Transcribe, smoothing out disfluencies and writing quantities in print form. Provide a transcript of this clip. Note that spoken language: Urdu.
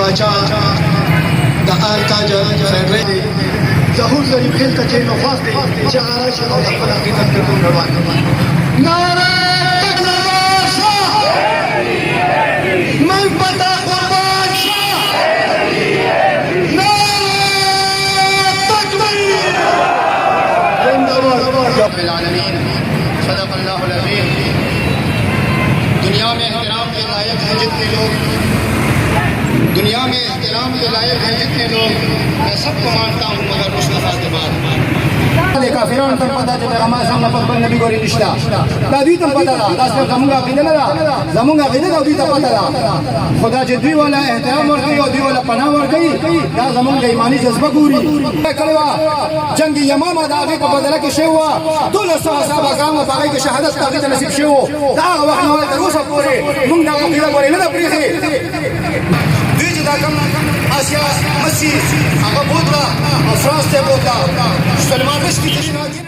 باچا د آل تاج فیډریټ ظهور لري خپل ته چې نفاذ دی چې هغه شي او خپل حقیقت ته روان نعره تکبیر شاه من پتا قربان شاه نعره تکبیر زنده‌باد رب العالمین صدق اللہ العظیم دنیا میں احترام کے لائق ہیں جتنے لوگ دنیا میں احترام کے لائق ہیں جتنے لوگ میں سب کو مانتا ہوں مگر اس نفاذ کے بعد کافرانو ته پته چې پیغمبر صلی الله علیه وسلم نبی ګوري نشته دا دوی ته پته ده دا زموږ عقیده نه ده زموږ عقیده ده دوی ته پته ده خدا چې دوی ولا احترام ورکوي او دوی ولا پناه ورکوي دا زموږ د ایماني جذبه ګوري کړی وه جنګ یمامه د هغې په بدله کې شوی وه 1200 صحابه کرامو په هغې کې شهادت هغې ته نصیب شوی و د هغه وخت نه تر اوسه پورې موږ دا عقیده ګورې نه ده پرېښې دوی چې دا کوم آسیا مسیر هغه بوتله او فرانس ته بوتله سلمان رشدي